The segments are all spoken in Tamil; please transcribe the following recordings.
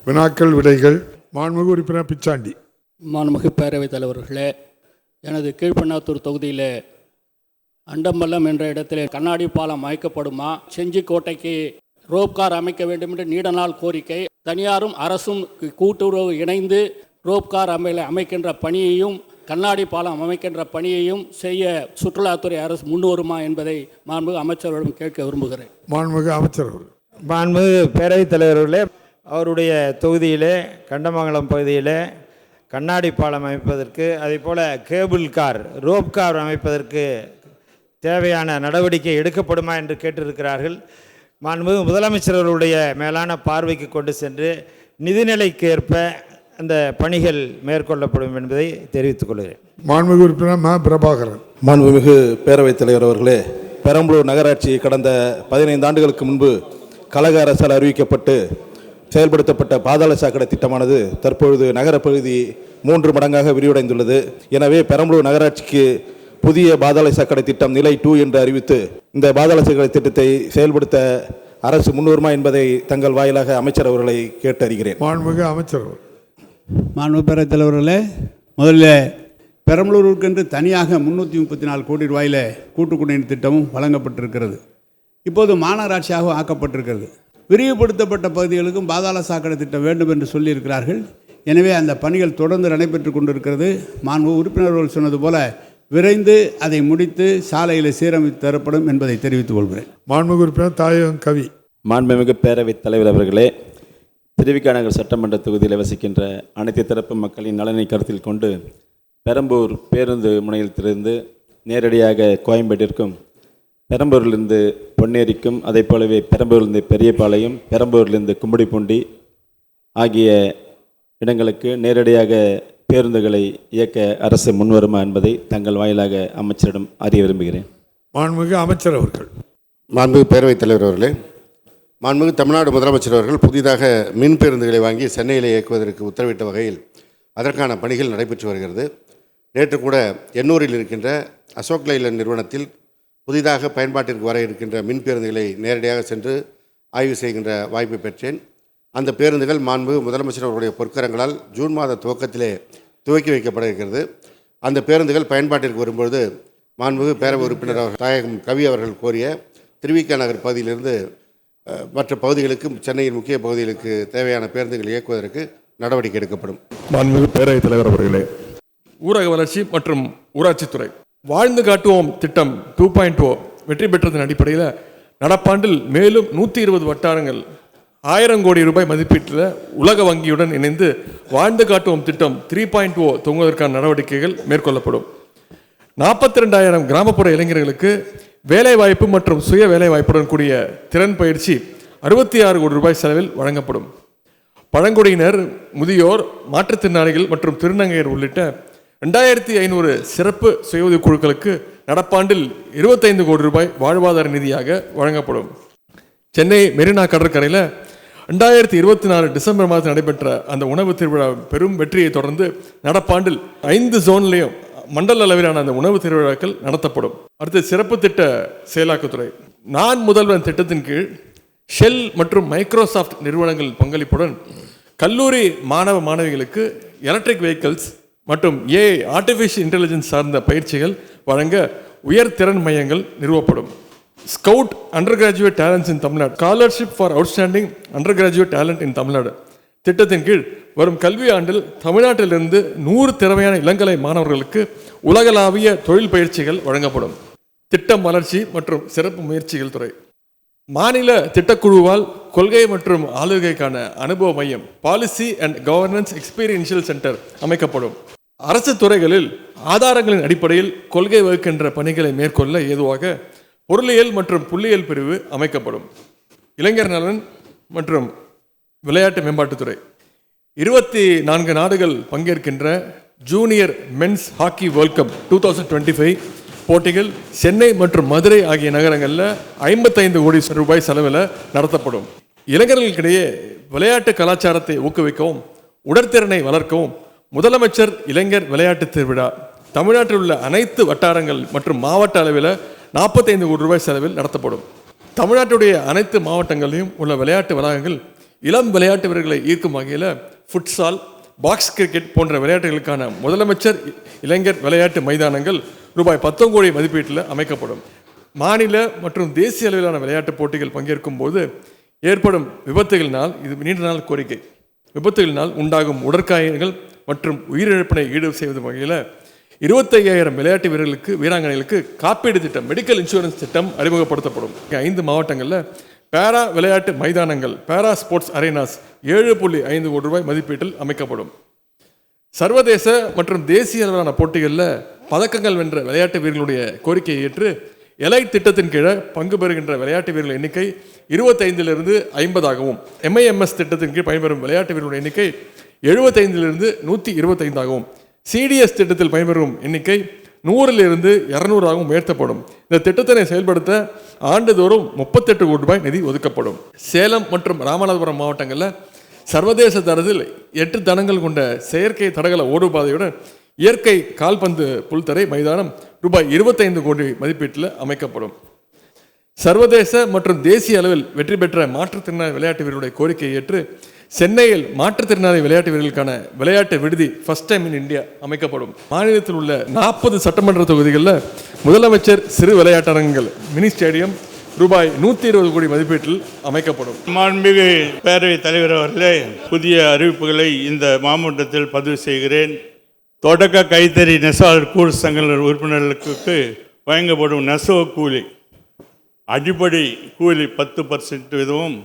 வினாக்கள் விடைகள். மாண்புமிகு உறுப்பினர் பிச்சாண்டி. மாண்புமிகு பேரவைத் தலைவர்களே, எனது கீழ்பண்ணாத்தூர் தொகுதியில் அண்டம்பள்ளம் என்ற இடத்துல கண்ணாடி பாலம் அமைக்கப்படுமா, செஞ்சிக்கோட்டைக்கு ரோப்கார் அமைக்க வேண்டும் என்று நீண்ட நாள் கோரிக்கை. தனியாரும் அரசும் கூட்டுறவு இணைந்து ரோப்கார் அமைக்கின்ற பணியையும் கண்ணாடி பாலம் அமைக்கின்ற பணியையும் செய்ய சுற்றுலாத்துறை அரசு முன்வருமா என்பதை மாண்புமிகு அமைச்சர்களிடம் கேட்க விரும்புகிறேன். மாண்புமிகு அமைச்சர். மாண்புமிகு பேரவைத் தலைவர்களே, அவருடைய தொகுதியிலே கண்டமங்கலம் பகுதியிலே கண்ணாடி பாலம் அமைப்பதற்கு, அதேபோல் கேபிள் கார் ரோப் கார் அமைப்பதற்கு தேவையான நடவடிக்கை எடுக்கப்படுமா என்று கேட்டிருக்கிறார்கள். மாண்புமிகு முதலமைச்சர் அவர்களுடைய மேலான பார்வைக்கு கொண்டு சென்று நிதிநிலைக்கு ஏற்ப அந்த பணிகள் மேற்கொள்ளப்படும் என்பதை தெரிவித்துக் கொள்கிறேன். மாண்புமிகு உறுப்பினர் ம. பிரபாகரன். மாண்புமிகு பேரவைத் தலைவர் அவர்களே, பெரம்பலூர் நகராட்சி கடந்த 15 ஆண்டுகளுக்கு முன்பு கழக அரசால் அறிவிக்கப்பட்டு செயல்படுத்தப்பட்ட பாதாள சாக்கடை திட்டமானது தற்பொழுது நகரப்பகுதி 3 மடங்காக விரிவடைந்துள்ளது. எனவே பெரம்பலூர் நகராட்சிக்கு புதிய பாதாள சாக்கடை திட்டம் நிலை 2 என்று அறிவித்து இந்த பாதாள சாக்கடை திட்டத்தை செயல்படுத்த அரசு முன்வருமா என்பதை தங்கள் வாயிலாக அமைச்சர் அவர்களை கேட்டறிகிறேன். மாண்புமிகு அமைச்சர். மாண்புமிகு பேரவைத் தலைவர்களே, முதல்ல பெரம்பலூருக்கென்று தனியாக 334 கோடி ரூபாயில் கூட்டு குடிநீர் திட்டமும் வழங்கப்பட்டிருக்கிறது. இப்போது மாநகராட்சியாக ஆக்கப்பட்டிருக்கிறது. விரிவுபடுத்தப்பட்ட பகுதிகளுக்கும் பாதாள சாக்கடை திட்டம் வேண்டும் என்று சொல்லியிருக்கிறார்கள். எனவே அந்த பணிகள் தொடர்ந்து நடைபெற்று கொண்டிருக்கிறது. மாண்புமிகு உறுப்பினர்கள் சொன்னது போல விரைந்து அதை முடித்து சாலையில் சீரமைத்து தரப்படும் என்பதை தெரிவித்துக் கொள்கிறேன். மாண்புமிகு உறுப்பினர் தாயகம் கவி. மாண்புமிகு பேரவைத் தலைவர் அவர்களே, திருவிக நகர் சட்டமன்ற தொகுதியில் வசிக்கின்ற அனைத்து தரப்பு மக்களின் நலனை கருத்தில் கொண்டு பெரம்பூர் பேருந்து முனையத்திலிருந்து நேரடியாக கோயம்பேட்டிற்கும், பெரம்பூரிலிருந்து பொன்னேரிக்கும், அதே போலவே பெரம்பூரிலிருந்து பெரியபாளையம், பெரம்பூரிலிருந்து கும்படிப்பூண்டி ஆகிய இடங்களுக்கு நேரடியாக பேருந்துகளை இயக்க அரசு முன்வருமா என்பதை தங்கள் வாயிலாக அமைச்சரிடம் அறிய விரும்புகிறேன். மாண்புமிகு அமைச்சர் அவர்கள். மாண்புமிகு பேரவைத் தலைவர் அவர்களே, மாண்புமிகு தமிழ்நாடு முதலமைச்சர் அவர்கள் புதிதாக மின் பேருந்துகளை வாங்கி சென்னையில் இயக்குவதற்கு உத்தரவிட்ட வகையில் அதற்கான பணிகள் நடைபெற்று வருகிறது. நேற்று கூட எண்ணூரில் இருக்கின்ற அசோக் லைலண்ட் நிறுவனத்தில் புதிதாக பயன்பாட்டிற்கு வர இருக்கின்ற மின் பேருந்துகளை நேரடியாக சென்று ஆய்வு செய்கின்ற வாய்ப்பை பெற்றேன். அந்த பேருந்துகள் மாண்புமிகு முதலமைச்சர் அவர்களுடைய பொற்கரங்களால் ஜூன் மாத துவக்கத்திலே துவக்கி வைக்கப்பட இருக்கிறது. அந்த பேருந்துகள் பயன்பாட்டிற்கு வரும்பொழுது மாண்புமிகு பேரவை உறுப்பினர் தாயகம் கவி அவர்கள் கோரிய திருவிக நகர் பகுதியிலிருந்து மற்ற பகுதிகளுக்கு, சென்னையின் முக்கிய பகுதிகளுக்கு தேவையான பேருந்துகள் இயக்குவதற்கு நடவடிக்கை எடுக்கப்படும். மாண்புமிகு பேரவைத் தலைவர் அவர்களே, ஊரக வளர்ச்சி மற்றும் ஊராட்சித்துறை வாழ்ந்து காட்டுவோம் திட்டம் 2.0 வெற்றி பெற்றதன் அடிப்படையில் நடப்பாண்டில் மேலும் 120 வட்டாரங்கள் 1000 கோடி ரூபாய் மதிப்பீட்டில் உலக வங்கியுடன் இணைந்து வாழ்ந்து காட்டுவோம் திட்டம் 3.0 துவங்குவதற்கான நடவடிக்கைகள் மேற்கொள்ளப்படும். 42,000 கிராமப்புற இளைஞர்களுக்கு வேலைவாய்ப்பு மற்றும் சுய வேலைவாய்ப்புடன் கூடிய திறன் பயிற்சி 66 கோடி ரூபாய் செலவில் வழங்கப்படும். பழங்குடியினர், முதியோர், மாற்றுத்திறனாளிகள் மற்றும் திருநங்கையர் உள்ளிட்ட 2500 சிறப்பு சுய உதவி குழுக்களுக்கு நடப்பாண்டில் 25 கோடி ரூபாய் வாழ்வாதார நிதியாக வழங்கப்படும். சென்னை மெரினா கடற்கரையில் 2024 டிசம்பர் மாதத்தில் நடைபெற்ற அந்த உணவு திருவிழா பெரும் வெற்றியை தொடர்ந்து நடப்பாண்டில் 5 ஜோன்லேயும் மண்டல அளவிலான அந்த உணவு திருவிழாக்கள் நடத்தப்படும். அடுத்து சிறப்பு திட்ட செயலாக்கத்துறை. நான் முதல்வன் திட்டத்தின் கீழ் ஷெல் மற்றும் மைக்ரோசாஃப்ட் நிறுவனங்கள் பங்களிப்புடன் கல்லூரி மாணவ மாணவிகளுக்கு எலக்ட்ரிக் வெஹிக்கிள்ஸ் மற்றும் ஏஐ ஆர்டிஃபிஷியல் இன்டெலிஜென்ஸ் சார்ந்த பயிற்சிகள் வழங்க உயர் திறன் மையங்கள் நிறுவப்படும். Scout under graduate talents in Tamil Nadu, scholarship for outstanding under graduate talent இன் தமிழ்நாடு திட்டத்தின் கீழ் வரும் கல்வி ஆண்டில் தமிழ்நாட்டிலிருந்து 100 திறமையான இளங்கலை மாணவர்களுக்கு உலகளாவிய தொழில் பயிற்சிகள் வழங்கப்படும். திட்டம் வளர்ச்சி மற்றும் சிறப்பு முயற்சிகள் துறை. மாநில திட்டக்குழுவால் கொள்கை மற்றும் ஆளுகைக்கான அனுபவ மையம் policy and governance experiential centre அமைக்கப்படும். அரசு துறைகளில் ஆதாரங்களின் அடிப்படையில் கொள்கை வகுக்கின்ற பணிகளை மேற்கொள்ள ஏதுவாக பொருளியல் மற்றும் புள்ளியியல் பிரிவு அமைக்கப்படும். இளைஞர் நலன் மற்றும் விளையாட்டு மேம்பாட்டுத்துறை. 24 நாடுகள் பங்கேற்கின்ற junior men's hockey world cup 2025 போட்டிகள் சென்னை மற்றும் மதுரை ஆகிய நகரங்களில் 55 கோடி ரூபாய் செலவில் நடத்தப்படும். இளைஞர்களுக்கிடையே விளையாட்டு கலாச்சாரத்தை ஊக்குவிக்கவும் உடற்திறனை வளர்க்கவும் முதலமைச்சர் இளைஞர் விளையாட்டு திருவிழா தமிழ்நாட்டில் உள்ள அனைத்து வட்டாரங்கள் மற்றும் மாவட்ட அளவில் 45 கோடி ரூபாய் செலவில் நடத்தப்படும். தமிழ்நாட்டுடைய அனைத்து மாவட்டங்களிலும் உள்ள விளையாட்டு வளாகங்கள் இளம் விளையாட்டு வீரர்களை ஈர்க்கும் வகையில் ஃபுட்சால், பாக்ஸ் கிரிக்கெட் போன்ற விளையாட்டுகளுக்கான முதலமைச்சர் இளைஞர் விளையாட்டு மைதானங்கள் ரூபாய் 10 கோடி மதிப்பீட்டில் அமைக்கப்படும். மாநில மற்றும் தேசிய அளவிலான விளையாட்டுப் போட்டிகள் பங்கேற்கும் போது ஏற்படும் விபத்துகளினால், இது நீண்ட நாள் கோரிக்கை, விபத்துகளினால் உண்டாகும் உடற்காயங்கள் மற்றும் உயிரிழப்பினை ஈடு செய்வது வகையில் 25,000 விளையாட்டு வீரர்களுக்கு, வீராங்கனைகளுக்கு காப்பீடு திட்டம், மெடிக்கல் இன்சூரன்ஸ் திட்டம் அறிமுகப்படுத்தப்படும். 5 மாவட்டங்களில் பேரா விளையாட்டு மைதானங்கள், பேரா ஸ்போர்ட்ஸ் அரேனாஸ் 7.5 கோடி ரூபாய் மதிப்பீட்டில் அமைக்கப்படும். சர்வதேச மற்றும் தேசிய அளவிலான போட்டிகளில் பதக்கங்கள் வென்ற விளையாட்டு வீரர்களுடைய கோரிக்கையை ஏற்று எலைட் திட்டத்தின் கீழே பங்கு பெறுகின்ற விளையாட்டு வீரர்கள் எண்ணிக்கை 25லிருந்து 50ஆகவும், MIMS திட்டத்தின் கீழ் பயன்பெறும் விளையாட்டு வீரர்களுடைய எண்ணிக்கை 75லிருந்து 125ஆகவும், CDS திட்டத்தில் பயன்பெறும் எண்ணிக்கை 100லிருந்து 200ஆகவும் உயர்த்தப்படும். இந்த திட்டத்தினை செயல்படுத்த ஆண்டுதோறும் 38 கோடி ரூபாய் நிதி ஒதுக்கப்படும். சேலம் மற்றும் ராமநாதபுரம் மாவட்டங்களில் சர்வதேச தரத்தில் 8 தடங்கள் கொண்ட செயற்கை தடகள ஓடுபாதையுடன் இயற்கை கால்பந்து புல்தரை மைதானம் ரூபாய் 25 கோடி மதிப்பீட்டில் அமைக்கப்படும். சர்வதேச மற்றும் தேசிய அளவில் வெற்றி பெற்ற மாற்றுத்திறனாளி விளையாட்டு வீரர்களுடைய கோரிக்கையை ஏற்று சென்னையில் மாற்றுத்திறனாளி விளையாட்டு வீரர்களுக்கான விளையாட்டு விடுதி ஃபர்ஸ்ட் டைம் இன் இந்தியா அமைக்கப்படும். மாநிலத்தில் உள்ள 40 சட்டமன்ற தொகுதிகளில் முதலமைச்சர் சிறு விளையாட்டரங்குகள், மினி ஸ்டேடியம் ரூபாய் 120 கோடி மதிப்பீட்டில் அமைக்கப்படும். மாண்புமிகு பேரவைத் தலைவர் அவர்களே, புதிய அறிவிப்புகளை இந்த மாவட்டத்தில் பதிவு செய்கிறேன். தொடக்க கைத்தறி நெசவாளர் கூடு சங்க உறுப்பினர்களுக்கு வழங்கப்படும் நெசவு கூலி, அடிப்படை கூலி 10% வீதமும்,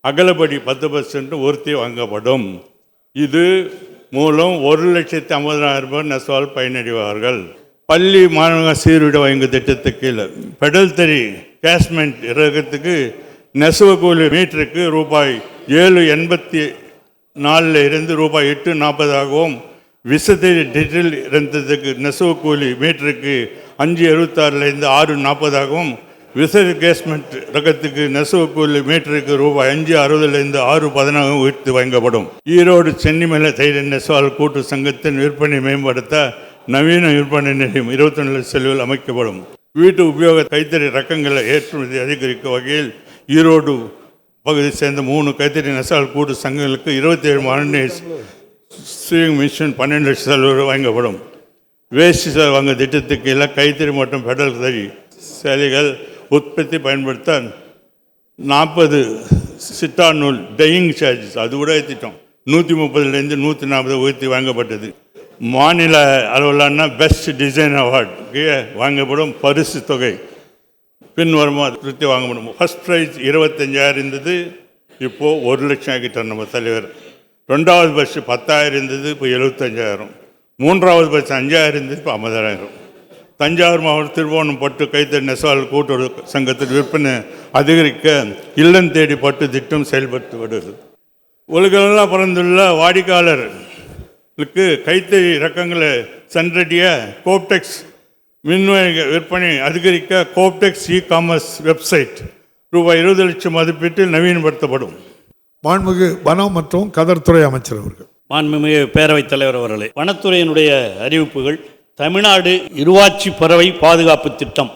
அகலப்படி 10% உறுதி வழங்கப்படும். இது மூலம் 1,50,000 பேர் நெசவால் பயனடைவார்கள். பள்ளி மாணவ சீருடை வழங்கும் திட்டத்துக்கு கீழே பெடல் தறி கேஷ்மெண்ட் ரகத்துக்கு நெசவு கூலி மீட்டருக்கு ரூபாய் 7.84 இருந்து ரூபாய் 8.40ஆகவும், விசத்தறி டிஜிட்டல் இருந்ததுக்கு நெசவு கூலி மீட்டருக்கு 5.66 6.40ஆகவும், விசரி கேஸ்மெண்ட் ரகத்துக்கு நெசவு கூலி மீட்டருக்கு ரூபாய் 5.60 6.14 உயர்த்தி வழங்கப்படும். ஈரோடு சென்னிமலை தைரிய நெசவாளர் கூட்டு சங்கத்தின் விற்பனை மேம்படுத்த நவீன விற்பனை நிலையம் 21 செலவில் அமைக்கப்படும். வீட்டு உபயோக கைத்தறி ரகங்களை ஏற்றுமதி அதிகரிக்கும் வகையில் ஈரோடு பகுதியை சேர்ந்த 3 கைத்தறி நெசவாளர் கூட்டு சங்கங்களுக்கு 27 மணி ஸ்விங் மிஷின் 12 லட்சம் செலவு வழங்கப்படும். வேஷ்டி வாங்க திட்டத்துக்கு கீழே கைத்தறி மற்றும் பெடல் தறி சேலைகள் உற்பத்தி பயன்படுத்த 40 சிட்டா நூல் டையிங் சார்ஜஸ் அது கூட ஏற்றிட்டோம். 130லேருந்து 140 உயர்த்தி வாங்கப்பட்டது. மாநில அளவிலான பெஸ்ட் டிசைன் அவார்டு வாங்கப்படும் பரிசு தொகை பின்வருமாறு திருத்தி வாங்கப்படும். ஃபர்ஸ்ட் ப்ரைஸ் 25,000 இருந்தது, இப்போது 1 லட்சம் ஆகிட்டார் நம்ம தலைவர். 2வது பஸ் 10,000 இருந்தது, இப்போ 75,000. 3வது பஸ் 5,000 இருந்தது, இப்போ 50,000. தஞ்சாவூர் மாவட்டம் திருவோணம் பட்டு கைத்தறி நெசவாளர் கூட்டுறவு சங்கத்தில் விற்பனை அதிகரிக்க இல்லம் தேடி பட்டு திட்டம் செயல்பட்டு வருகிறது. உலகெல்லாம் பிறந்துள்ள வாடிக்கையாளர்களுக்கு கைத்தறி ரகங்களை சென்றடைய கோப்டெக்ஸ் மின்வழி விற்பனை அதிகரிக்க கோப்டெக்ஸ் காமர்ஸ் வெப்சைட் ரூபாய் 20 லட்சம் மதிப்பீட்டில் நவீனப்படுத்தப்படும். மாண்புமிகு வனம் மற்றும் கதர்துறை அமைச்சர் அவர்கள். மாண்புமிகு பேரவைத் தலைவர் அவர்களே, வனத்துறையினுடைய அறிவிப்புகள். தமிழ்நாடு இருவாட்சி பறவை பாதுகாப்பு திட்டம்,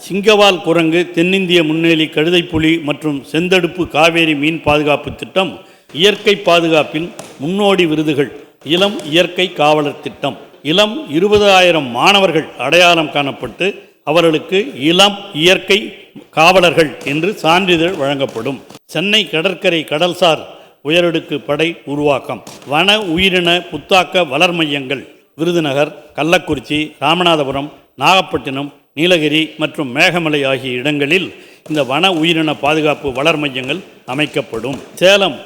சிங்கவால் குரங்கு, தென்னிந்திய முன்னேலி கழுதைப்புலி மற்றும் செந்தடுப்பு காவேரி மீன் பாதுகாப்பு திட்டம், இயற்கை பாதுகாப்பில் முன்னோடி விருதுகள், இளம் இயற்கை காவலர் திட்டம். இளம் 20,000 மாணவர்கள் அடையாளம் காணப்பட்டு அவர்களுக்கு இளம் இயற்கை காவலர்கள் என்று சான்றிதழ் வழங்கப்படும். சென்னை கடற்கரை கடல்சார் உயரடுக்கு படை உருவாக்கம். வன உயிரின புத்தாக்க வளர் மையங்கள் விருதுநகர், கள்ளக்குறிச்சி, ராமநாதபுரம், நாகப்பட்டினம், நீலகிரி மற்றும் மேகமலை ஆகிய இடங்களில் இந்த வன உயிரின பாதுகாப்பு வளர் மையங்கள் அமைக்கப்படும். சேலம்,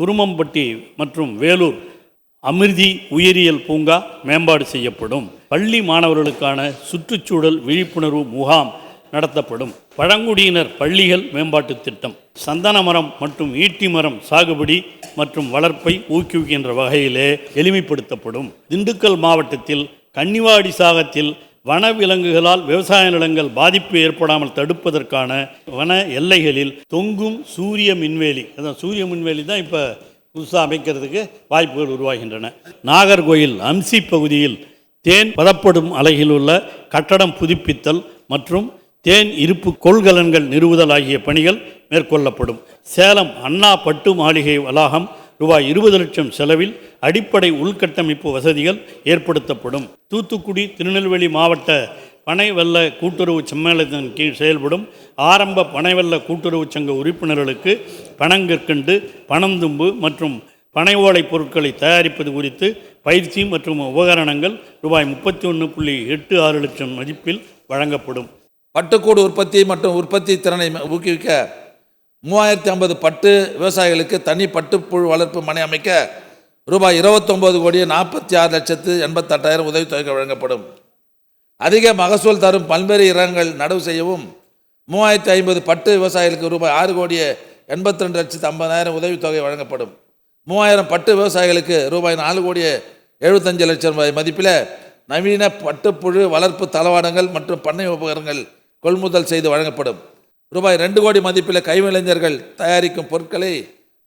குருமம்பட்டி மற்றும் வேலூர் அமிர்தி உயிரியல் பூங்கா மேம்பாடு செய்யப்படும். பள்ளி மாணவர்களுக்கான சுற்றுச்சூழல் விழிப்புணர்வு முகாம் நடத்தப்படும். பழங்குடியினர் பள்ளிகள் மேம்பாட்டு திட்டம். சந்தன மரம் மற்றும் ஈட்டி மரம் சாகுபடி மற்றும் வளர்ப்பை ஊக்குவிக்கின்ற வகையிலே எளிமைப்படுத்தப்படும். திண்டுக்கல் மாவட்டத்தில் கன்னிவாடி சாகத்தில் வனவிலங்குகளால் விவசாய நிலங்கள் பாதிப்பு ஏற்படாமல் தடுப்பதற்கான வன எல்லைகளில் தொங்கும் சூரிய மின்வேலி, அதான் சூரிய மின்வேலி தான் இப்போ புதுசாக அமைக்கிறதுக்கு வாய்ப்புகள் உருவாகின்றன. நாகர்கோயில் அம்சி பகுதியில் தேன் பதப்படும் அலகில் உள்ள கட்டடம் புதுப்பித்தல் மற்றும் தேன் இருப்பு கொள்கலன்கள் நிறுவுதல் ஆகிய பணிகள் மேற்கொள்ளப்படும். சேலம் அண்ணா பட்டு மாளிகை வளாகம் ரூபாய் 20 லட்சம் செலவில் அடிப்படை உள்கட்டமைப்பு வசதிகள் ஏற்படுத்தப்படும். தூத்துக்குடி திருநெல்வேலி மாவட்ட பனை வெள்ள கூட்டுறவு சம்மேளனத்தின் கீழ் செயல்படும் ஆரம்ப பனை வெள்ள கூட்டுறவு சங்க உறுப்பினர்களுக்கு பனங்கற்கண்டு, பனந்தும்பு மற்றும் பனை ஓலை பொருட்களை தயாரிப்பது குறித்து பயிற்சி மற்றும் உபகரணங்கள் ரூபாய் 31.86 லட்சம் மதிப்பில் வழங்கப்படும். பட்டுக்கூடு உற்பத்தி மற்றும் உற்பத்தி திறனை ஊக்குவிக்க 3050 பட்டு விவசாயிகளுக்கு தனி பட்டுப்புழு வளர்ப்பு மனை அமைக்க ரூபாய் 29,46,88,000 உதவித்தொகை வழங்கப்படும். அதிக மகசூல் தரும் பல்வேறு இரகங்கள் நடவு செய்யவும் 3050 பட்டு விவசாயிகளுக்கு ரூபாய் 6,82,50,000 உதவித்தொகை வழங்கப்படும். 3000 பட்டு விவசாயிகளுக்கு ரூபாய் 4,75,00,000 மதிப்பில் நவீன பட்டுப்புழு வளர்ப்பு தளவாடங்கள் மற்றும் பண்ணை உபகரணங்கள் கொள்முதல் செய்து வழங்கப்படும். ரூபாய் 2 கோடி மதிப்பில் கைவிளைஞர்கள் தயாரிக்கும் பொருட்களை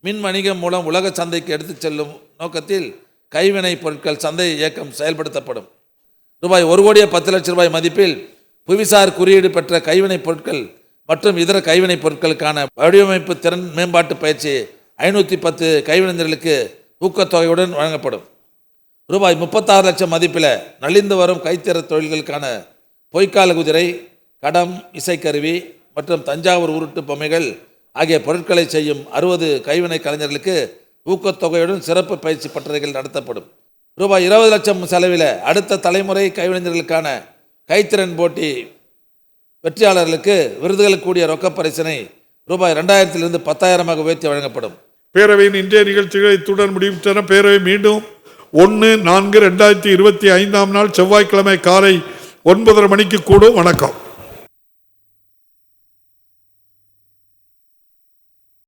மின் வணிகம் மூலம் உலக சந்தைக்கு எடுத்துச் செல்லும் நோக்கத்தில் கைவினை பொருட்கள் சந்தை இயக்கம் செயல்படுத்தப்படும். ரூபாய் 1,10,00,000 மதிப்பில் புவிசார் குறியீடு பெற்ற கைவினைப் பொருட்கள் மற்றும் இதர கைவினைப் பொருட்களுக்கான வடிவமைப்பு திறன் மேம்பாட்டு பயிற்சி 510 கைவினைஞர்களுக்கு ஊக்கத்தொகையுடன் வழங்கப்படும். ரூபாய் 36 லட்சம் மதிப்பில் நலிந்து வரும் கைத்திற தொழில்களுக்கான பொய்க்கால குதிரை, கடம், இசைக்கருவி மற்றும் தஞ்சாவூர் உருட்டு பொம்மைகள் ஆகிய பொருட்களை செய்யும் 60 கைவினை கலைஞர்களுக்கு ஊக்கத்தொகையுடன் சிறப்பு பயிற்சி பட்டறைகள் நடத்தப்படும். ரூபாய் 20 லட்சம் செலவில் அடுத்த தலைமுறை கைவினைஞர்களுக்கான கைத்திறன் போட்டி வெற்றியாளர்களுக்கு விருதுகளுக்கு கூடிய ரொக்க பரிசினை ரூபாய் 2000 10,000 உயர்த்தி வழங்கப்படும். பேரவையின் இன்றைய நிகழ்ச்சிகளை இத்துடன் முடிவுற்றன. பேரவை மீண்டும் 1/4/2025 செவ்வாய்க்கிழமை காலை 9:30 மணிக்கு கூடும். வணக்கம்.